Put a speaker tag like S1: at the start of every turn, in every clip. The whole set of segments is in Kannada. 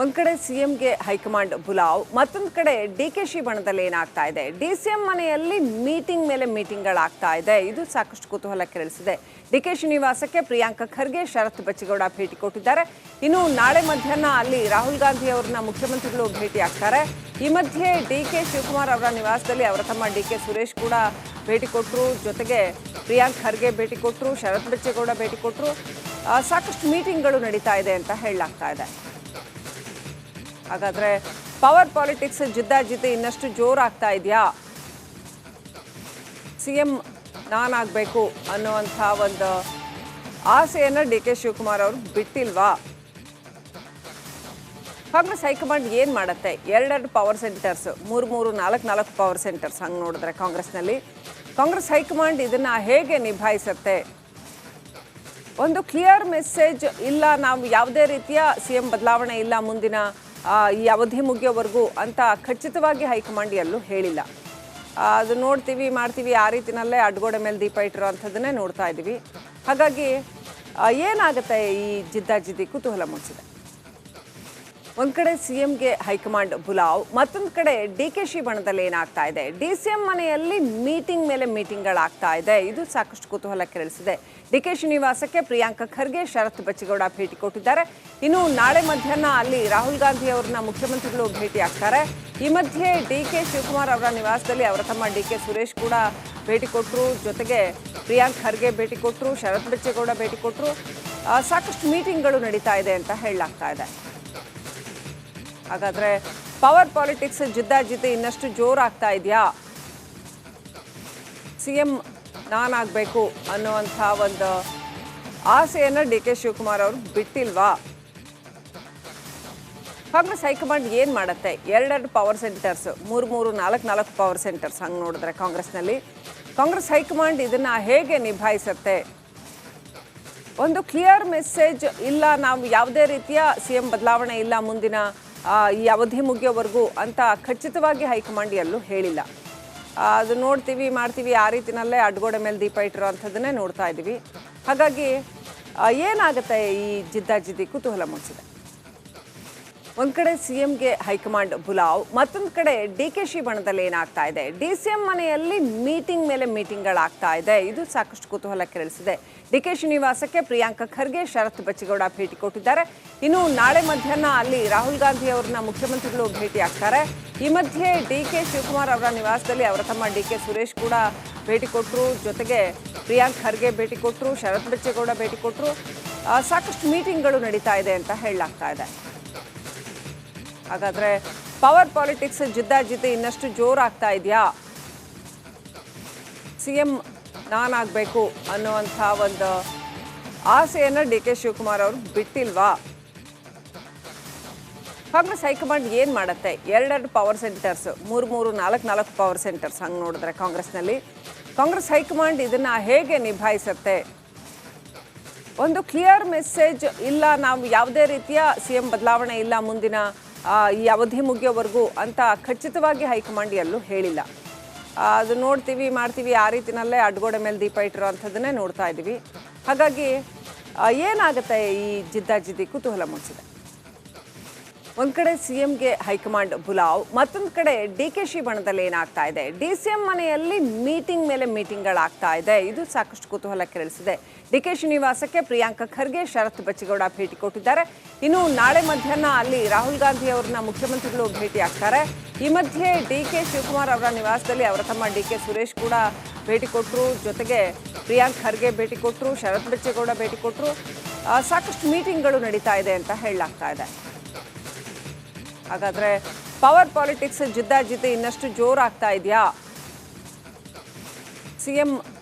S1: ಒಂದ್ ಕಡೆ ಸಿಎಂಗೆ ಹೈಕಮಾಂಡ್ ಬುಲಾವ್, ಮತ್ತೊಂದು ಕಡೆ ಡಿಕೆಶಿ ಬಣದಲ್ಲಿ ಏನಾಗ್ತಾ ಇದೆ. ಡಿಸಿಎಂ ಮನೆಯಲ್ಲಿ ಮೀಟಿಂಗ್ ಮೇಲೆ ಮೀಟಿಂಗ್ಗಳಾಗ್ತಾ ಇದೆ. ಇದು ಸಾಕಷ್ಟು ಕುತೂಹಲ ಕೆರಳಿಸಿದೆ. ಡಿಕೆಶಿ ನಿವಾಸಕ್ಕೆ ಪ್ರಿಯಾಂಕ ಖರ್ಗೆ, ಶರತ್ ಬಚ್ಚಿಗೌಡ ಭೇಟಿ ಕೊಟ್ಟಿದ್ದಾರೆ. ಇನ್ನು ನಾಳೆ ಮಧ್ಯಾಹ್ನ ಅಲ್ಲಿ ರಾಹುಲ್ ಗಾಂಧಿ ಅವರನ್ನ ಮುಖ್ಯಮಂತ್ರಿಗಳು ಭೇಟಿ ಆಗ್ತಾರೆ. ಈ ಮಧ್ಯೆ ಡಿಕೆ ಶಿವಕುಮಾರ್ ಅವರ ನಿವಾಸದಲ್ಲಿ ಅವರ ತಮ್ಮ ಡಿಕೆ ಸುರೇಶ್ ಕೂಡ ಭೇಟಿ ಕೊಟ್ಟರು. ಜೊತೆಗೆ ಪ್ರಿಯಾಂಕ ಖರ್ಗೆ ಭೇಟಿ ಕೊಟ್ಟರು, ಶರತ್ ಬಚ್ಚಿಗೌಡ ಭೇಟಿ ಕೊಟ್ಟರು. ಸಾಕಷ್ಟು ಮೀಟಿಂಗ್ಗಳು ನಡೀತಾ ಇದೆ ಅಂತ ಹೇಳಲಾಗ್ತಾ ಇದೆ. ಹಾಗಾದ್ರೆ ಪವರ್ ಪಾಲಿಟಿಕ್ಸ್ ಜಿದ್ದಾಜಿದ್ದಿ ಇನ್ನಷ್ಟು ಜೋರಾಗ್ತಾ ಇದೆಯಾ? ಸಿಎಂ ನಾನಾಗಬೇಕು ಅನ್ನುವಂಥ ಒಂದು ಆಸೆಯನ್ನು ಡಿಕೆ ಶಿವಕುಮಾರ್ ಅವರು ಬಿಟ್ಟಿಲ್ವಾ? ಕಾಂಗ್ರೆಸ್ ಹೈಕಮಾಂಡ್ ಏನು ಮಾಡುತ್ತೆ? ಎರಡೆರಡು ಪವರ್ ಸೆಂಟರ್ಸ್, ಮೂರು ನಾಲ್ಕು ಪವರ್ ಸೆಂಟರ್ಸ್ ಹಂಗೆ ನೋಡಿದ್ರೆ ಕಾಂಗ್ರೆಸ್ನಲ್ಲಿ ಕಾಂಗ್ರೆಸ್ ಹೈಕಮಾಂಡ್ ಇದನ್ನು ಹೇಗೆ ನಿಭಾಯಿಸುತ್ತೆ? ಒಂದು ಕ್ಲಿಯರ್ ಮೆಸೇಜ್ ಇಲ್ಲ, ನಾವು ಯಾವುದೇ ರೀತಿಯ ಸಿಎಂ ಬದಲಾವಣೆ ಇಲ್ಲ ಮುಂದಿನ ಈ ಅವಧಿ ಮುಗಿಯೋವರೆಗೂ ಅಂತ ಖಚಿತವಾಗಿ ಹೈಕಮಾಂಡ್ ಎಲ್ಲೂ ಹೇಳಿಲ್ಲ. ಅದು ನೋಡ್ತೀವಿ ಮಾಡ್ತೀವಿ ಆ ರೀತಿನಲ್ಲೇ ಅಡ್ಗೋಡೆ ಮೇಲೆ ದೀಪ ಇಟ್ಟಿರೋ ಅಂಥದ್ದನ್ನೇ ನೋಡ್ತಾ ಇದ್ದೀವಿ. ಹಾಗಾಗಿ ಏನಾಗುತ್ತೆ ಈ ಜಿದ್ದಾಜಿದ್ದಿ ಕುತೂಹಲ ಮೂಡಿಸಿದೆ. ಒಂದ್ ಕಡೆ ಸಿಎಂಗೆ ಹೈಕಮಾಂಡ್ ಬುಲಾವ್, ಮತ್ತೊಂದು ಕಡೆ ಡಿಕೆಶಿ ಬಣದಲ್ಲಿ ಏನಾಗ್ತಾ ಇದೆ. ಡಿಸಿಎಂ ಮನೆಯಲ್ಲಿ ಮೀಟಿಂಗ್ ಮೇಲೆ ಮೀಟಿಂಗ್ಗಳಾಗ್ತಾ ಇದೆ. ಇದು ಸಾಕಷ್ಟು ಕುತೂಹಲ ಕೆರಳಿಸಿದೆ. ಡಿಕೆಶಿ ನಿವಾಸಕ್ಕೆ ಪ್ರಿಯಾಂಕ ಖರ್ಗೆ, ಶರತ್ ಬಚ್ಚಿಗೌಡ ಭೇಟಿ ಕೊಟ್ಟಿದ್ದಾರೆ. ಇನ್ನು ನಾಳೆ ಮಧ್ಯಾಹ್ನ ಅಲ್ಲಿ ರಾಹುಲ್ ಗಾಂಧಿ ಅವರನ್ನ ಮುಖ್ಯಮಂತ್ರಿಗಳು ಭೇಟಿ ಆಗ್ತಾರೆ. ಈ ಮಧ್ಯೆ ಡಿಕೆ ಶಿವಕುಮಾರ್ ಅವರ ನಿವಾಸದಲ್ಲಿ ಅವರ ತಮ್ಮ ಡಿಕೆ ಸುರೇಶ್ ಕೂಡ ಭೇಟಿ ಕೊಟ್ಟರು. ಜೊತೆಗೆ ಪ್ರಿಯಾಂಕ ಖರ್ಗೆ ಭೇಟಿ ಕೊಟ್ಟರು, ಶರತ್ ಬಚ್ಚಿಗೌಡ ಭೇಟಿ ಕೊಟ್ಟರು. ಸಾಕಷ್ಟು ಮೀಟಿಂಗ್ಗಳು ನಡೀತಾ ಇದೆ ಅಂತ ಹೇಳಲಾಗ್ತಾ ಇದೆ. ಹಾಗಾದ್ರೆ ಪವರ್ ಪಾಲಿಟಿಕ್ಸ್ ಜಿದ್ದಾಜಿದ್ದಿ ಇನ್ನಷ್ಟು ಜೋರಾಗ್ತಾ ಇದೆಯಾ? ಸಿಎಂ ನಾನಾಗಬೇಕು ಅನ್ನುವಂಥ ಒಂದು ಆಸೆಯನ್ನು ಡಿಕೆ ಶಿವಕುಮಾರ್ ಅವರು ಬಿಟ್ಟಿಲ್ವಾ? ಕಾಂಗ್ರೆಸ್ ಹೈಕಮಾಂಡ್ ಏನು ಮಾಡುತ್ತೆ? ಎರಡೆರಡು ಪವರ್ ಸೆಂಟರ್ಸ್, ಮೂರು ನಾಲ್ಕು ಪವರ್ ಸೆಂಟರ್ಸ್ ಹಂಗೆ ನೋಡಿದ್ರೆ ಕಾಂಗ್ರೆಸ್ನಲ್ಲಿ ಕಾಂಗ್ರೆಸ್ ಹೈಕಮಾಂಡ್ ಇದನ್ನು ಹೇಗೆ ನಿಭಾಯಿಸುತ್ತೆ? ಒಂದು ಕ್ಲಿಯರ್ ಮೆಸೇಜ್ ಇಲ್ಲ, ನಾವು ಯಾವುದೇ ರೀತಿಯ ಸಿಎಂ ಬದಲಾವಣೆ ಇಲ್ಲ ಮುಂದಿನ ಈ ಅವಧಿ ಮುಗಿಯೋವರೆಗೂ ಅಂತ ಖಚಿತವಾಗಿ ಹೈಕಮಾಂಡ್ ಎಲ್ಲೂ ಹೇಳಿಲ್ಲ. ಅದು ನೋಡ್ತೀವಿ ಮಾಡ್ತೀವಿ ಆ ರೀತಿನಲ್ಲೇ ಅಡ್ಗೋಡೆ ಮೇಲೆ ದೀಪ ಇಟ್ಟಿರೋ ಅಂಥದ್ದನ್ನೇ ನೋಡ್ತಾ ಇದ್ದೀವಿ. ಹಾಗಾಗಿ ಏನಾಗುತ್ತೆ ಈ ಜಿದ್ದಾಜಿದ್ದಿ ಕುತೂಹಲ ಮೂಡಿಸಿದೆ. ಒಂದ್ ಕಡೆ ಸಿಎಂಗೆ ಹೈಕಮಾಂಡ್ ಬುಲಾವ್, ಮತ್ತೊಂದು ಕಡೆ ಡಿಕೆಶಿ ಬಣದಲ್ಲಿ ಏನಾಗ್ತಾ ಇದೆ. ಡಿಸಿಎಂ ಮನೆಯಲ್ಲಿ ಮೀಟಿಂಗ್ ಮೇಲೆ ಮೀಟಿಂಗ್ಗಳಾಗ್ತಾ ಇದೆ. ಇದು ಸಾಕಷ್ಟು ಕುತೂಹಲ ಕೆರಳಿಸಿದೆ. ಡಿಕೆಶಿ ನಿವಾಸಕ್ಕೆ ಪ್ರಿಯಾಂಕ ಖರ್ಗೆ, ಶರತ್ ಬಚ್ಚಿಗೌಡ ಭೇಟಿ ಕೊಟ್ಟಿದ್ದಾರೆ. ಇನ್ನು ನಾಳೆ ಮಧ್ಯಾಹ್ನ ಅಲ್ಲಿ ರಾಹುಲ್ ಗಾಂಧಿ ಅವರನ್ನ ಮುಖ್ಯಮಂತ್ರಿಗಳು ಭೇಟಿ ಆಗ್ತಾರೆ. ಈ ಮಧ್ಯೆ ಡಿಕೆ ಶಿವಕುಮಾರ್ ಅವರ ನಿವಾಸದಲ್ಲಿ ಅವರ ತಮ್ಮ ಡಿಕೆ ಸುರೇಶ್ ಕೂಡ ಭೇಟಿ ಕೊಟ್ಟರು. ಜೊತೆಗೆ ಪ್ರಿಯಾಂಕ ಖರ್ಗೆ ಭೇಟಿ ಕೊಟ್ಟರು, ಶರತ್ ಬಚ್ಚಿಗೌಡ ಭೇಟಿ ಕೊಟ್ಟರು. ಸಾಕಷ್ಟು ಮೀಟಿಂಗ್ಗಳು ನಡೀತಾ ಇದೆ ಅಂತ ಹೇಳಲಾಗ್ತಾ ಇದೆ. ಹಾಗಾದ್ರೆ ಪವರ್ ಪಾಲಿಟಿಕ್ಸ್ ಜಿದ್ದಾಜಿದ್ದಿ ಇನ್ನಷ್ಟು ಜೋರಾಗ್ತಾ ಇದೆಯಾ? ಸಿಎಂ ನಾನಾಗಬೇಕು ಅನ್ನುವಂಥ ಒಂದು ಆಸೆಯನ್ನು ಡಿಕೆ ಶಿವಕುಮಾರ್ ಅವರು ಬಿಟ್ಟಿಲ್ವಾ? ಕಾಂಗ್ರೆಸ್ ಹೈಕಮಾಂಡ್ ಏನು ಮಾಡುತ್ತೆ? ಎರಡೆರಡು ಪವರ್ ಸೆಂಟರ್ಸ್, ಮೂರು ನಾಲ್ಕು ಪವರ್ ಸೆಂಟರ್ಸ್ ಹಂಗೆ ನೋಡಿದ್ರೆ ಕಾಂಗ್ರೆಸ್ನಲ್ಲಿ ಕಾಂಗ್ರೆಸ್ ಹೈಕಮಾಂಡ್ ಇದನ್ನು ಹೇಗೆ ನಿಭಾಯಿಸುತ್ತೆ? ಒಂದು ಕ್ಲಿಯರ್ ಮೆಸೇಜ್ ಇಲ್ಲ, ನಾವು ಯಾವುದೇ ರೀತಿಯ ಸಿಎಂ ಬದಲಾವಣೆ ಇಲ್ಲ ಮುಂದಿನ ಈ ಅವಧಿ ಮುಗಿಯೋವರೆಗೂ ಅಂತ ಖಚಿತವಾಗಿ ಹೈಕಮಾಂಡ್ ಎಲ್ಲೂ ಹೇಳಿಲ್ಲ. ಅದು ನೋಡ್ತೀವಿ ಮಾಡ್ತೀವಿ ಆ ರೀತಿನಲ್ಲೇ ಅಡ್ಗೋಡೆ ಮೇಲೆ ದೀಪ ಇಟ್ಟಿರೋ ಅಂಥದ್ದನ್ನೇ ನೋಡ್ತಾ ಇದ್ದೀವಿ. ಹಾಗಾಗಿ ಏನಾಗುತ್ತೆ ಈ ಜಿದ್ದಾಜಿದ್ದಿ ಕುತೂಹಲ ಮೂಡಿಸಿದೆ. ಒಂದ್ ಕಡೆ ಸಿಎಂಗೆ ಹೈಕಮಾಂಡ್ ಬುಲಾವ್, ಮತ್ತೊಂದು ಕಡೆ ಡಿಕೆಶಿ ಬಣದಲ್ಲಿ ಏನಾಗ್ತಾ ಇದೆ. ಡಿಸಿಎಂ ಮನೆಯಲ್ಲಿ ಮೀಟಿಂಗ್ ಮೇಲೆ ಮೀಟಿಂಗ್ಗಳಾಗ್ತಾ ಇದೆ. ಇದು ಸಾಕಷ್ಟು ಕುತೂಹಲ ಕೆರಳಿಸಿದೆ. ಡಿಕೆಶಿ ನಿವಾಸಕ್ಕೆ ಪ್ರಿಯಾಂಕ ಖರ್ಗೆ, ಶರತ್ ಬಚ್ಚಿಗೌಡ ಭೇಟಿ ಕೊಟ್ಟಿದ್ದಾರೆ. ಇನ್ನು ನಾಳೆ ಮಧ್ಯಾಹ್ನ ಅಲ್ಲಿ ರಾಹುಲ್ ಗಾಂಧಿ ಅವರನ್ನ ಮುಖ್ಯಮಂತ್ರಿಗಳು ಭೇಟಿ ಆಗ್ತಾರೆ. ಈ ಮಧ್ಯೆ ಡಿಕೆ ಶಿವಕುಮಾರ್ ಅವರ ನಿವಾಸದಲ್ಲಿ ಅವರ ತಮ್ಮ ಡಿಕೆ ಸುರೇಶ್ ಕೂಡ ಭೇಟಿ ಕೊಟ್ಟರು. ಜೊತೆಗೆ ಪ್ರಿಯಾಂಕ ಖರ್ಗೆ ಭೇಟಿ ಕೊಟ್ಟರು, ಶರತ್ ಬಚ್ಚಿಗೌಡ ಭೇಟಿ ಕೊಟ್ಟರು. ಸಾಕಷ್ಟು ಮೀಟಿಂಗ್ಗಳು ನಡೀತಾ ಇದೆ ಅಂತ ಹೇಳಲಾಗ್ತಾ ಇದೆ. ಹಾಗಾದ್ರೆ ಪವರ್ ಪಾಲಿಟಿಕ್ಸ್ ಜಿದ್ದಾಜಿದ್ದಿ ಇನ್ನಷ್ಟು ಜೋರಾಗ್ತಾ ಇದೆಯಾ? ಸಿಎಂ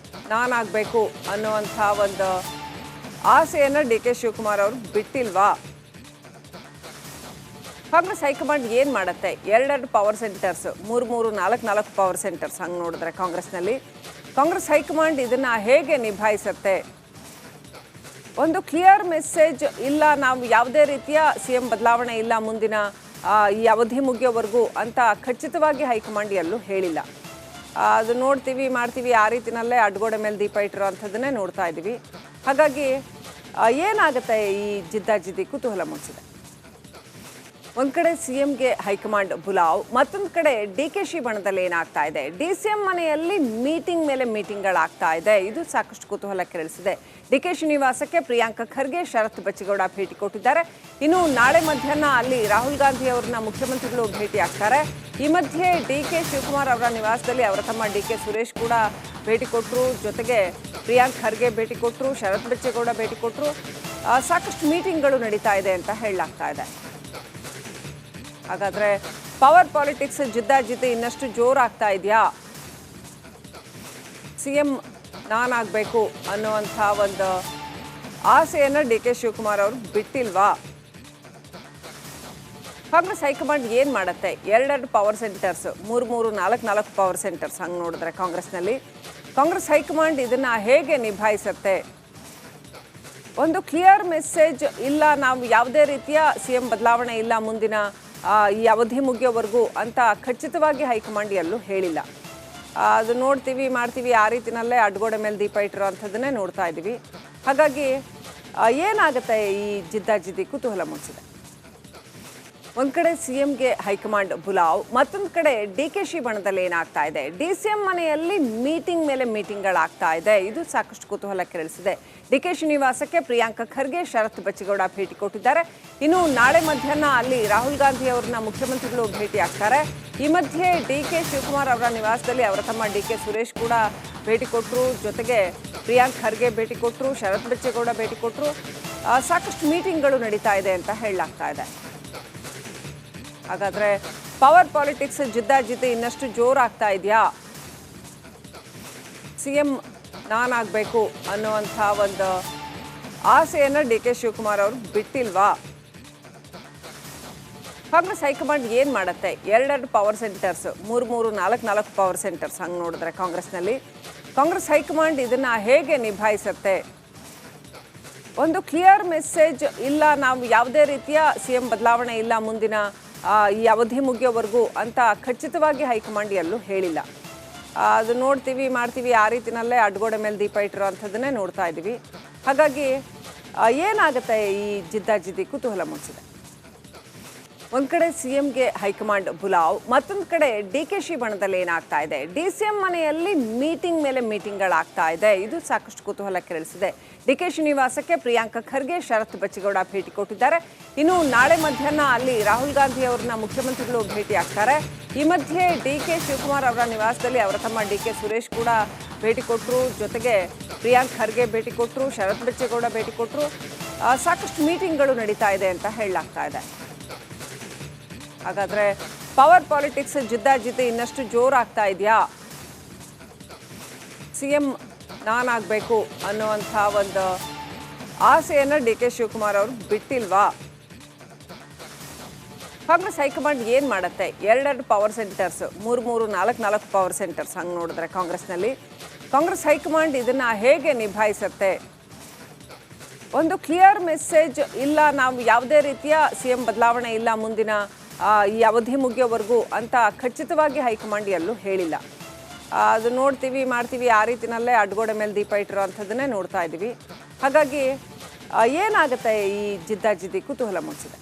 S1: ನಾನಾಗಬೇಕು ಅನ್ನುವಂಥ ಒಂದು ಆಸೆಯನ್ನು ಡಿಕೆ ಶಿವಕುಮಾರ್ ಅವರು ಬಿಟ್ಟಿಲ್ವಾ? ಕಾಂಗ್ರೆಸ್ ಹೈಕಮಾಂಡ್ ಏನು ಮಾಡುತ್ತೆ? ಎರಡೆರಡು ಪವರ್ ಸೆಂಟರ್ಸ್, ಮೂರು ನಾಲ್ಕು ಪವರ್ ಸೆಂಟರ್ಸ್ ಹಂಗೆ ನೋಡಿದ್ರೆ ಕಾಂಗ್ರೆಸ್ನಲ್ಲಿ ಕಾಂಗ್ರೆಸ್ ಹೈಕಮಾಂಡ್ ಇದನ್ನು ಹೇಗೆ ನಿಭಾಯಿಸುತ್ತೆ? ಒಂದು ಕ್ಲಿಯರ್ ಮೆಸೇಜ್ ಇಲ್ಲ, ನಾವು ಯಾವುದೇ ರೀತಿಯ ಸಿಎಂ ಬದಲಾವಣೆ ಇಲ್ಲ ಮುಂದಿನ ಈ ಅವಧಿ ಮುಗಿಯೋವರೆಗೂ ಅಂತ ಖಚಿತವಾಗಿ ಹೈಕಮಾಂಡ್ ಎಲ್ಲೂ ಹೇಳಿಲ್ಲ. ಅದು ನೋಡ್ತೀವಿ ಮಾಡ್ತೀವಿ ಆ ರೀತಿನಲ್ಲೇ ಅಡ್ಗೋಡೆ ಮೇಲೆ ದೀಪ ಇಟ್ಟಿರೋ ಅಂಥದ್ದನ್ನೇ ನೋಡ್ತಾ ಇದ್ದೀವಿ. ಹಾಗಾಗಿ ಏನಾಗುತ್ತೆ ಈ ಜಿದ್ದಾಜಿದ್ದಿ ಕುತೂಹಲ ಮೂಡಿಸಿದೆ. ಒಂದ್ ಕಡೆ ಸಿಎಂಗೆ ಹೈಕಮಾಂಡ್ ಬುಲಾವ್, ಮತ್ತೊಂದು ಕಡೆ ಡಿಕೆಶಿ ಬಣದಲ್ಲಿ ಏನಾಗ್ತಾ ಇದೆ. ಡಿಸಿಎಂ ಮನೆಯಲ್ಲಿ ಮೀಟಿಂಗ್ ಮೇಲೆ ಮೀಟಿಂಗ್ಗಳಾಗ್ತಾ ಇದೆ. ಇದು ಸಾಕಷ್ಟು ಕುತೂಹಲ ಕೆರಳಿಸಿದೆ. ಡಿಕೆಶಿ ನಿವಾಸಕ್ಕೆ ಪ್ರಿಯಾಂಕ ಖರ್ಗೆ, ಶರತ್ ಬಚ್ಚಿಗೌಡ ಭೇಟಿ ಕೊಟ್ಟಿದ್ದಾರೆ. ಇನ್ನು ನಾಳೆ ಮಧ್ಯಾಹ್ನ ಅಲ್ಲಿ ರಾಹುಲ್ ಗಾಂಧಿ ಅವರನ್ನ ಮುಖ್ಯಮಂತ್ರಿಗಳು ಭೇಟಿ ಆಗ್ತಾರೆ. ಈ ಮಧ್ಯೆ ಡಿಕೆ ಶಿವಕುಮಾರ್ ಅವರ ನಿವಾಸದಲ್ಲಿ ಅವರ ತಮ್ಮ ಡಿಕೆ ಸುರೇಶ್ ಕೂಡ ಭೇಟಿ ಕೊಟ್ಟರು. ಜೊತೆಗೆ ಪ್ರಿಯಾಂಕ ಖರ್ಗೆ ಭೇಟಿ ಕೊಟ್ಟರು, ಶರತ್ ಬಚ್ಚಿಗೌಡ ಭೇಟಿ ಕೊಟ್ಟರು. ಸಾಕಷ್ಟು ಮೀಟಿಂಗ್ಗಳು ನಡೀತಾ ಇದೆ ಅಂತ ಹೇಳಲಾಗ್ತಾ ಇದೆ. ಹಾಗಾದ್ರೆ ಪವರ್ ಪಾಲಿಟಿಕ್ಸ್ ಜಿದ್ದಾಜಿದ್ದಿ ಇನ್ನಷ್ಟು ಜೋರಾಗ್ತಾ ಇದೆಯಾ? ಸಿಎಂ ನಾನಾಗಬೇಕು ಅನ್ನುವಂಥ ಒಂದು ಆಸೆಯನ್ನು ಡಿಕೆ ಶಿವಕುಮಾರ್ ಅವರು ಬಿಟ್ಟಿಲ್ವಾ? ಕಾಂಗ್ರೆಸ್ ಹೈಕಮಾಂಡ್ ಏನು ಮಾಡುತ್ತೆ? ಎರಡೆರಡು ಪವರ್ ಸೆಂಟರ್ಸ್, ಮೂರು ನಾಲ್ಕು ಪವರ್ ಸೆಂಟರ್ಸ್ ಹಂಗೆ ನೋಡಿದ್ರೆ ಕಾಂಗ್ರೆಸ್ನಲ್ಲಿ ಕಾಂಗ್ರೆಸ್ ಹೈಕಮಾಂಡ್ ಇದನ್ನು ಹೇಗೆ ನಿಭಾಯಿಸುತ್ತೆ? ಒಂದು ಕ್ಲಿಯರ್ ಮೆಸೇಜ್ ಇಲ್ಲ, ನಾವು ಯಾವುದೇ ರೀತಿಯ ಸಿಎಂ ಬದಲಾವಣೆ ಇಲ್ಲ ಮುಂದಿನ ಈ ಅವಧಿ ಮುಗಿಯೋವರೆಗೂ ಅಂತ ಖಚಿತವಾಗಿ ಹೈಕಮಾಂಡ್ ಎಲ್ಲೂ ಹೇಳಿಲ್ಲ. ಅದು ನೋಡ್ತೀವಿ ಮಾಡ್ತೀವಿ ಆ ರೀತಿನಲ್ಲೇ ಅಡ್ಗೋಡೆ ಮೇಲೆ ದೀಪ ಇಟ್ಟಿರೋ ಅಂಥದ್ದನ್ನೇ ನೋಡ್ತಾ ಇದ್ದೀವಿ. ಹಾಗಾಗಿ ಏನಾಗುತ್ತೆ ಈ ಜಿದ್ದಾಜಿದ್ದಿ ಕುತೂಹಲ ಮೂಡಿಸಿದೆ. ಒಂದ್ ಕಡೆ ಸಿಎಂಗೆ ಹೈಕಮಾಂಡ್ ಬುಲಾವ್, ಮತ್ತೊಂದು ಕಡೆ ಡಿಕೆಶಿ ಬಣದಲ್ಲಿ ಏನಾಗ್ತಾ ಇದೆ. ಡಿಸಿಎಂ ಮನೆಯಲ್ಲಿ ಮೀಟಿಂಗ್ ಮೇಲೆ ಮೀಟಿಂಗ್ಗಳಾಗ್ತಾ ಇದೆ. ಇದು ಸಾಕಷ್ಟು ಕುತೂಹಲ ಕೆರಳಿಸಿದೆ. ಡಿಕೆಶಿ ನಿವಾಸಕ್ಕೆ ಪ್ರಿಯಾಂಕ ಖರ್ಗೆ, ಶರತ್ ಬಚ್ಚಿಗೌಡ ಭೇಟಿ ಕೊಟ್ಟಿದ್ದಾರೆ. ಇನ್ನು ನಾಳೆ ಮಧ್ಯಾಹ್ನ ಅಲ್ಲಿ ರಾಹುಲ್ ಗಾಂಧಿ ಅವರನ್ನ ಮುಖ್ಯಮಂತ್ರಿಗಳು ಭೇಟಿ ಆಗ್ತಾರೆ. ಈ ಮಧ್ಯೆ ಡಿಕೆ ಶಿವಕುಮಾರ್ ಅವರ ನಿವಾಸದಲ್ಲಿ ಅವರ ತಮ್ಮ ಡಿಕೆ ಸುರೇಶ್ ಕೂಡ ಭೇಟಿ ಕೊಟ್ಟರು. ಜೊತೆಗೆ ಪ್ರಿಯಾಂಕ ಖರ್ಗೆ ಭೇಟಿ ಕೊಟ್ಟರು, ಶರತ್ ಬಚ್ಚಿಗೌಡ ಭೇಟಿ ಕೊಟ್ಟರು. ಸಾಕಷ್ಟು ಮೀಟಿಂಗ್ಗಳು ನಡೀತಾ ಇದೆ ಅಂತ ಹೇಳಲಾಗ್ತಾ ಇದೆ. ಹಾಗಾದ್ರೆ ಪವರ್ ಪಾಲಿಟಿಕ್ಸ್ ಜಿದ್ದಾಜಿದ್ದಿ ಇನ್ನಷ್ಟು ಜೋರಾಗ್ತಾ ಇದೆಯಾ? ಸಿಎಂ ನಾನಾಗಬೇಕು ಅನ್ನುವಂಥ ಒಂದು ಆಸೆಯನ್ನು ಡಿಕೆ ಶಿವಕುಮಾರ್ ಅವರು ಬಿಟ್ಟಿಲ್ವಾ? ಕಾಂಗ್ರೆಸ್ ಹೈಕಮಾಂಡ್ ಏನು ಮಾಡುತ್ತೆ? ಎರಡೆರಡು ಪವರ್ ಸೆಂಟರ್ಸ್, ಮೂರು ನಾಲ್ಕು ಪವರ್ ಸೆಂಟರ್ಸ್ ಹಂಗೆ ನೋಡಿದ್ರೆ ಕಾಂಗ್ರೆಸ್ನಲ್ಲಿ ಕಾಂಗ್ರೆಸ್ ಹೈಕಮಾಂಡ್ ಇದನ್ನು ಹೇಗೆ ನಿಭಾಯಿಸುತ್ತೆ? ಒಂದು ಕ್ಲಿಯರ್ ಮೆಸೇಜ್ ಇಲ್ಲ, ನಾವು ಯಾವುದೇ ರೀತಿಯ ಸಿಎಂ ಬದಲಾವಣೆ ಇಲ್ಲ ಮುಂದಿನ ಈ ಅವಧಿ ಮುಗಿಯೋವರೆಗೂ ಅಂತ ಖಚಿತವಾಗಿ ಹೈಕಮಾಂಡ್ ಎಲ್ಲೂ ಹೇಳಿಲ್ಲ. ಅದು ನೋಡ್ತೀವಿ ಮಾಡ್ತೀವಿ ಆ ರೀತಿನಲ್ಲೇ ಅಡ್ಗೋಡೆ ಮೇಲೆ ದೀಪ ಇಟ್ಟಿರೋ ಅಂಥದ್ದನ್ನೇ ನೋಡ್ತಾ ಇದ್ದೀವಿ. ಹಾಗಾಗಿ ಏನಾಗುತ್ತೆ ಈ ಜಿದ್ದಾಜಿದ್ದಿ ಕುತೂಹಲ ಮೂಡಿಸಿದೆ. ಒಂದ್ ಕಡೆ ಸಿಎಂಗೆ ಹೈಕಮಾಂಡ್ ಬುಲಾವ್, ಮತ್ತೊಂದು ಕಡೆ ಡಿಕೆಶಿ ಬಣದಲ್ಲಿ ಏನಾಗ್ತಾ ಇದೆ. ಡಿಸಿಎಂ ಮನೆಯಲ್ಲಿ ಮೀಟಿಂಗ್ ಮೇಲೆ ಮೀಟಿಂಗ್ಗಳಾಗ್ತಾ ಇದೆ. ಇದು ಸಾಕಷ್ಟು ಕುತೂಹಲ ಕೆರಳಿಸಿದೆ. ಡಿಕೆಶಿ ನಿವಾಸಕ್ಕೆ ಪ್ರಿಯಾಂಕ ಖರ್ಗೆ, ಶರತ್ ಬಚ್ಚಿಗೌಡ ಭೇಟಿ ಕೊಟ್ಟಿದ್ದಾರೆ. ಇನ್ನು ನಾಳೆ ಮಧ್ಯಾಹ್ನ ಅಲ್ಲಿ ರಾಹುಲ್ ಗಾಂಧಿ ಅವರನ್ನ ಮುಖ್ಯಮಂತ್ರಿಗಳು ಭೇಟಿ ಆಗ್ತಾರೆ. ಈ ಮಧ್ಯೆ ಡಿಕೆ ಶಿವಕುಮಾರ್ ಅವರ ನಿವಾಸದಲ್ಲಿ ಅವರ ತಮ್ಮ ಡಿಕೆ ಸುರೇಶ್ ಕೂಡ ಭೇಟಿ ಕೊಟ್ಟರು. ಜೊತೆಗೆ ಪ್ರಿಯಾಂಕ ಖರ್ಗೆ ಭೇಟಿ ಕೊಟ್ಟರು, ಶರತ್ ಬಚ್ಚಿಗೌಡ ಭೇಟಿ ಕೊಟ್ಟರು. ಸಾಕಷ್ಟು ಮೀಟಿಂಗ್ಗಳು ನಡೀತಾ ಇದೆ ಅಂತ ಹೇಳಲಾಗ್ತಾ ಇದೆ. ಹಾಗಾದ್ರೆ ಪವರ್ ಪಾಲಿಟಿಕ್ಸ್ ಜಿದ್ದಾಜಿದ್ದಿ ಇನ್ನಷ್ಟು ಜೋರಾಗ್ತಾ ಇದೆಯಾ? ಸಿಎಂ ನಾನಾಗಬೇಕು ಅನ್ನುವಂಥ ಒಂದು ಆಸೆಯನ್ನು ಡಿಕೆ ಶಿವಕುಮಾರ್ ಅವರು ಬಿಟ್ಟಿಲ್ವಾ? ಕಾಂಗ್ರೆಸ್ ಹೈಕಮಾಂಡ್ ಏನು ಮಾಡುತ್ತೆ? ಎರಡೆರಡು ಪವರ್ ಸೆಂಟರ್ಸ್, ಮೂರು ನಾಲ್ಕು ಪವರ್ ಸೆಂಟರ್ಸ್ ಹಂಗೆ ನೋಡಿದ್ರೆ ಕಾಂಗ್ರೆಸ್ನಲ್ಲಿ ಕಾಂಗ್ರೆಸ್ ಹೈಕಮಾಂಡ್ ಇದನ್ನು ಹೇಗೆ ನಿಭಾಯಿಸುತ್ತೆ? ಒಂದು ಕ್ಲಿಯರ್ ಮೆಸೇಜ್ ಇಲ್ಲ, ನಾವು ಯಾವುದೇ ರೀತಿಯ ಸಿಎಂ ಬದಲಾವಣೆ ಇಲ್ಲ ಮುಂದಿನ ಈ ಅವಧಿ ಮುಗಿಯೋವರೆಗೂ ಅಂತ ಖಚಿತವಾಗಿ ಹೈಕಮಾಂಡ್ ಎಲ್ಲೂ ಹೇಳಿಲ್ಲ. ಅದು ನೋಡ್ತೀವಿ ಮಾಡ್ತೀವಿ ಆ ರೀತಿನಲ್ಲೇ ಅಡ್ಗೋಡೆ ಮೇಲೆ ದೀಪ ಇಟ್ಟಿರೋ ಅಂಥದ್ದನ್ನೇ ನೋಡ್ತಾ ಇದ್ದೀವಿ. ಹಾಗಾಗಿ ಏನಾಗುತ್ತೆ ಈ ಜಿದ್ದಾಜಿದ್ದಿ ಕುತೂಹಲ ಮೂಡಿಸಿದೆ.